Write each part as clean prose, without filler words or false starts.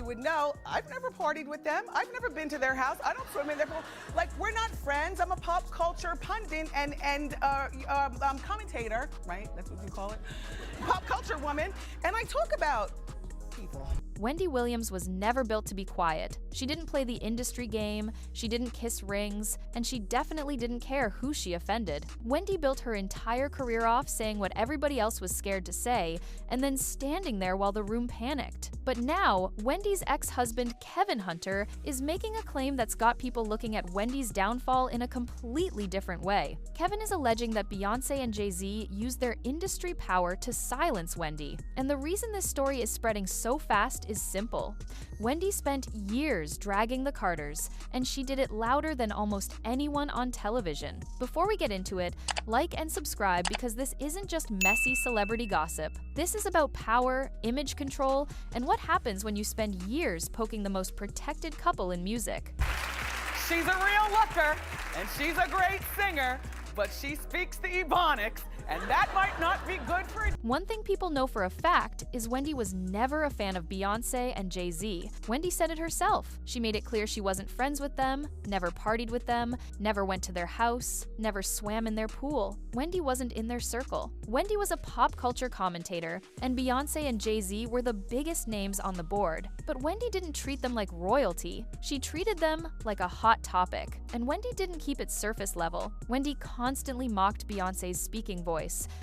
you would know, I've never partied with them. I've never been to their house. I don't swim in their pool. Like, we're not friends. I'm a pop culture pundit and commentator, right? That's what you call it. Pop culture woman. And I talk about people. Wendy Williams was never built to be quiet. She didn't play the industry game, she didn't kiss rings, and she definitely didn't care who she offended. Wendy built her entire career off saying what everybody else was scared to say, and then standing there while the room panicked. But now, Wendy's ex-husband Kevin Hunter is making a claim that's got people looking at Wendy's downfall in a completely different way. Kevin is alleging that Beyoncé and Jay-Z used their industry power to silence Wendy. And the reason this story is spreading so fast is simple. Wendy spent years dragging the Carters, and she did it louder than almost anyone on television. Before we get into it, like and subscribe because this isn't just messy celebrity gossip. This is about power, image control, and what happens when you spend years poking the most protected couple in music. She's a real looker, and she's a great singer, but she speaks the Ebonics, and that might not be good for it. One thing people know for a fact is Wendy was never a fan of Beyoncé and Jay-Z. Wendy said it herself. She made it clear she wasn't friends with them, never partied with them, never went to their house, never swam in their pool. Wendy wasn't in their circle. Wendy was a pop culture commentator, and Beyoncé and Jay-Z were the biggest names on the board. But Wendy didn't treat them like royalty. She treated them like a hot topic. And Wendy didn't keep it surface level. Wendy constantly mocked Beyoncé's speaking voice.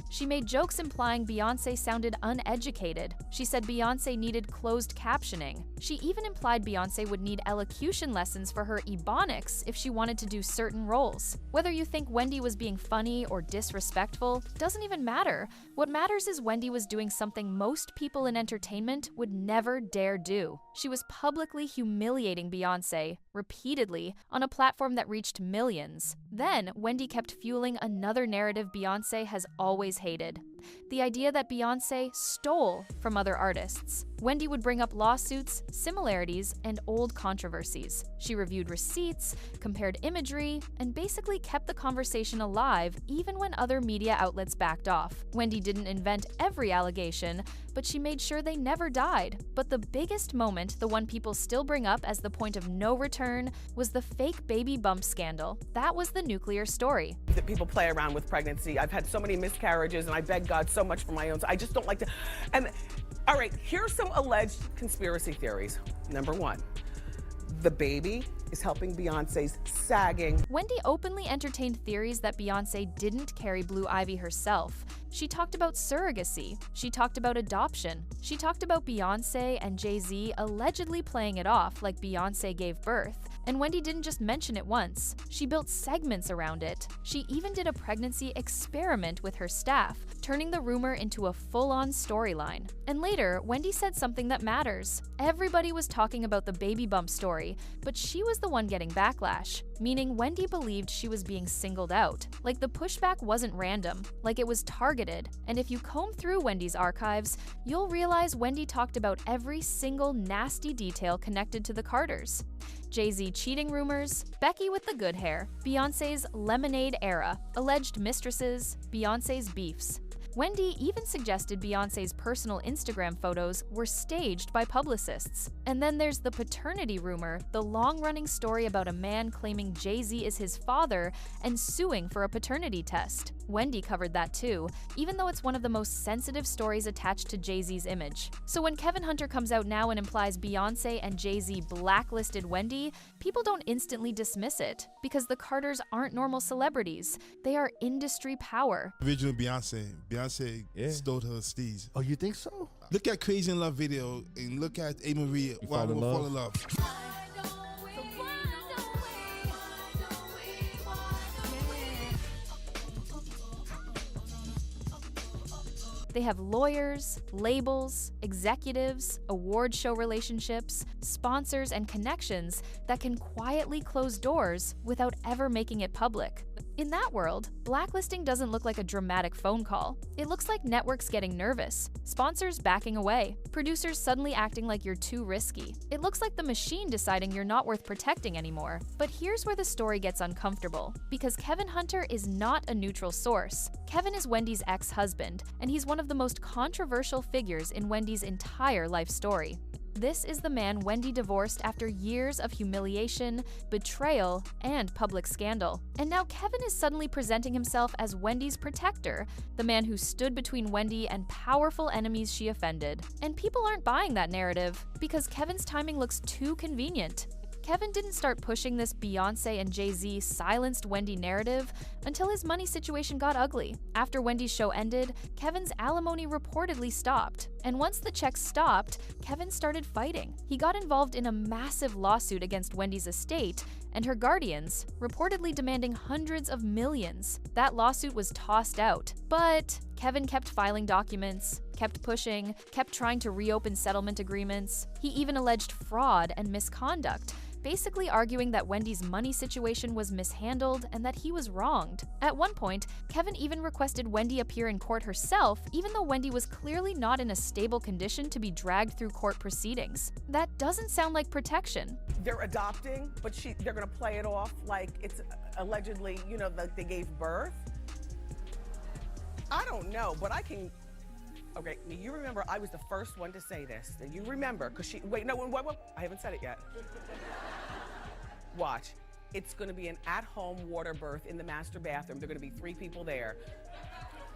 She made jokes implying Beyoncé sounded uneducated. She said Beyoncé needed closed captioning. She even implied Beyoncé would need elocution lessons for her Ebonics if she wanted to do certain roles. Whether you think Wendy was being funny or disrespectful doesn't even matter. What matters is Wendy was doing something most people in entertainment would never dare do. She was publicly humiliating Beyoncé, repeatedly, on a platform that reached millions. Then, Wendy kept fueling another narrative Beyoncé has always hated: the idea that Beyoncé stole from other artists. Wendy would bring up lawsuits, similarities, and old controversies. She reviewed receipts, compared imagery, and basically kept the conversation alive even when other media outlets backed off. Wendy didn't invent every allegation, but she made sure they never died. But the biggest moment, the one people still bring up as the point of no return, was the fake baby bump scandal. That was the nuclear story. That people play around with pregnancy. I've had so many miscarriages, and I beg God so much for my own. I just don't like to. And all right, here's some alleged conspiracy theories. Number one, the baby is helping Beyoncé's sagging. Wendy openly entertained theories that Beyoncé didn't carry Blue Ivy herself. She talked about surrogacy. She talked about adoption. She talked about Beyoncé and Jay-Z allegedly playing it off like Beyoncé gave birth. And Wendy didn't just mention it once. She built segments around it. She even did a pregnancy experiment with her staff, turning the rumor into a full-on storyline. And later, Wendy said something that matters. Everybody was talking about the baby bump story, but she was the one getting backlash, meaning Wendy believed she was being singled out. Like the pushback wasn't random, like it was targeted. And if you comb through Wendy's archives, you'll realize Wendy talked about every single nasty detail connected to the Carters. Jay-Z cheating rumors, Becky with the good hair, Beyoncé's Lemonade era, alleged mistresses, Beyoncé's beefs. Wendy even suggested Beyoncé's personal Instagram photos were staged by publicists. And then there's the paternity rumor, the long-running story about a man claiming Jay-Z is his father and suing for a paternity test. Wendy covered that too, even though it's one of the most sensitive stories attached to Jay-Z's image. So when Kevin Hunter comes out now and implies Beyoncé and Jay-Z blacklisted Wendy, people don't instantly dismiss it, because the Carters aren't normal celebrities. They are industry power. Original Beyoncé stole her steez. Oh, you think so? Look at Crazy in Love video and look at A. Marie, Why Don't We Fall in Love. They have lawyers, labels, executives, award show relationships, sponsors, and connections that can quietly close doors without ever making it public. In that world, blacklisting doesn't look like a dramatic phone call. It looks like networks getting nervous, sponsors backing away, producers suddenly acting like you're too risky. It looks like the machine deciding you're not worth protecting anymore. But here's where the story gets uncomfortable, because Kevin Hunter is not a neutral source. Kevin is Wendy's ex-husband, and he's one of the most controversial figures in Wendy's entire life story. This is the man Wendy divorced after years of humiliation, betrayal, and public scandal. And now Kevin is suddenly presenting himself as Wendy's protector, the man who stood between Wendy and powerful enemies she offended. And people aren't buying that narrative because Kevin's timing looks too convenient. Kevin didn't start pushing this Beyoncé and Jay-Z silenced Wendy narrative until his money situation got ugly. After Wendy's show ended, Kevin's alimony reportedly stopped. And once the checks stopped, Kevin started fighting. He got involved in a massive lawsuit against Wendy's estate and her guardians, reportedly demanding hundreds of millions. That lawsuit was tossed out, but Kevin kept filing documents, kept pushing, kept trying to reopen settlement agreements. He even alleged fraud and misconduct, basically arguing that Wendy's money situation was mishandled and that he was wronged. At one point, Kevin even requested Wendy appear in court herself, even though Wendy was clearly not in a stable condition to be dragged through court proceedings. That doesn't sound like protection. They're adopting, but they're gonna play it off like it's allegedly, like they gave birth. I don't know, but I can. Okay, you remember I was the first one to say this. And you remember, because wait, I haven't said it yet. Watch, it's gonna be an at-home water birth in the master bathroom. There are gonna be 3 people there.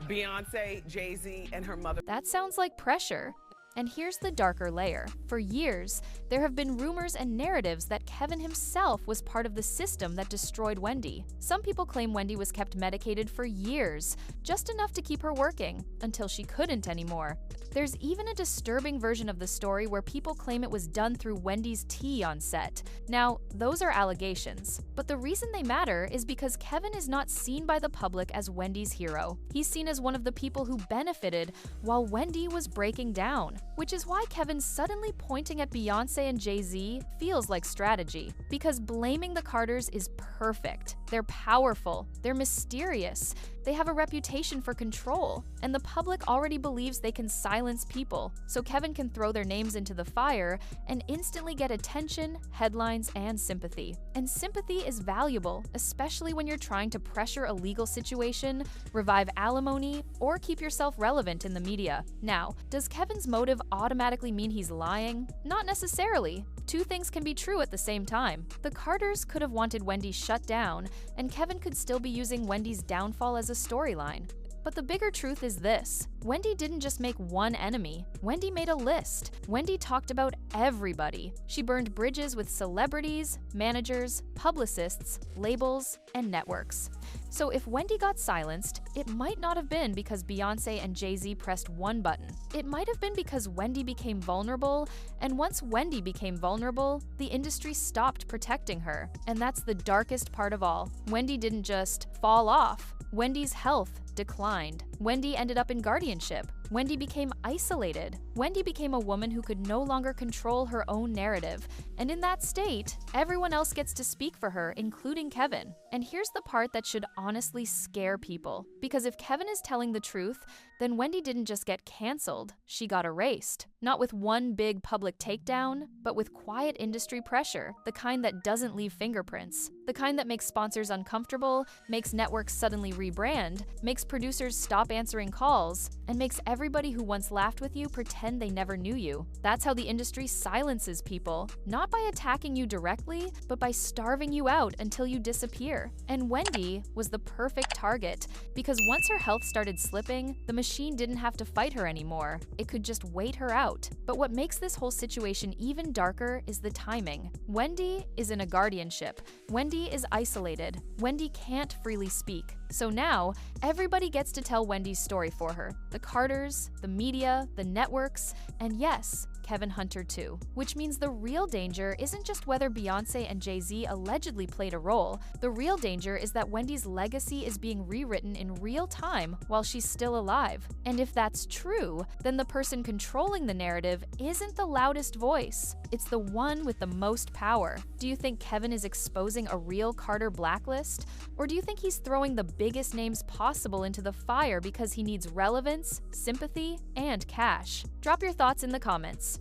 Beyoncé, Jay-Z, and her mother. That sounds like pressure. And here's the darker layer. For years, there have been rumors and narratives that Kevin himself was part of the system that destroyed Wendy. Some people claim Wendy was kept medicated for years, just enough to keep her working, until she couldn't anymore. There's even a disturbing version of the story where people claim it was done through Wendy's tea on set. Now, those are allegations, but the reason they matter is because Kevin is not seen by the public as Wendy's hero. He's seen as one of the people who benefited while Wendy was breaking down. Which is why Kevin suddenly pointing at Beyoncé and Jay-Z feels like strategy. Because blaming the Carters is perfect. They're powerful, they're mysterious, they have a reputation for control, and the public already believes they can silence people, so Kevin can throw their names into the fire and instantly get attention, headlines, and sympathy. And sympathy is valuable, especially when you're trying to pressure a legal situation, revive alimony, or keep yourself relevant in the media. Now, does Kevin's motive automatically mean he's lying? Not necessarily. 2 things can be true at the same time. The Carters could have wanted Wendy shut down, and Kevin could still be using Wendy's downfall as a storyline. But the bigger truth is this. Wendy didn't just make one enemy. Wendy made a list. Wendy talked about everybody. She burned bridges with celebrities, managers, publicists, labels, and networks. So if Wendy got silenced, it might not have been because Beyoncé and Jay-Z pressed one button. It might have been because Wendy became vulnerable, and once Wendy became vulnerable, the industry stopped protecting her. And that's the darkest part of all. Wendy didn't just fall off. Wendy's health declined. Wendy ended up in guardianship. Wendy became isolated. Wendy became a woman who could no longer control her own narrative. And in that state, everyone else gets to speak for her, including Kevin. And here's the part that should honestly scare people. Because if Kevin is telling the truth, then Wendy didn't just get canceled, she got erased. Not with one big public takedown, but with quiet industry pressure, the kind that doesn't leave fingerprints. The kind that makes sponsors uncomfortable, makes networks suddenly rebrand, makes producers stop answering calls, and makes everybody who once laughed with you pretend they never knew you. That's how the industry silences people, not by attacking you directly, but by starving you out until you disappear. And Wendy was the perfect target, because once her health started slipping, the machine didn't have to fight her anymore. It could just wait her out. But what makes this whole situation even darker is the timing. Wendy is in a guardianship. Wendy is isolated. Wendy can't freely speak. So now, everybody gets to tell Wendy's story for her. The Carters, the media, the networks, and yes, Kevin Hunter too. Which means the real danger isn't just whether Beyoncé and Jay-Z allegedly played a role. The real danger is that Wendy's legacy is being rewritten in real time while she's still alive. And if that's true, then the person controlling the narrative isn't the loudest voice. It's the one with the most power. Do you think Kevin is exposing a real Carter blacklist? Or do you think he's throwing the biggest names possible into the fire because he needs relevance, sympathy, and cash? Drop your thoughts in the comments.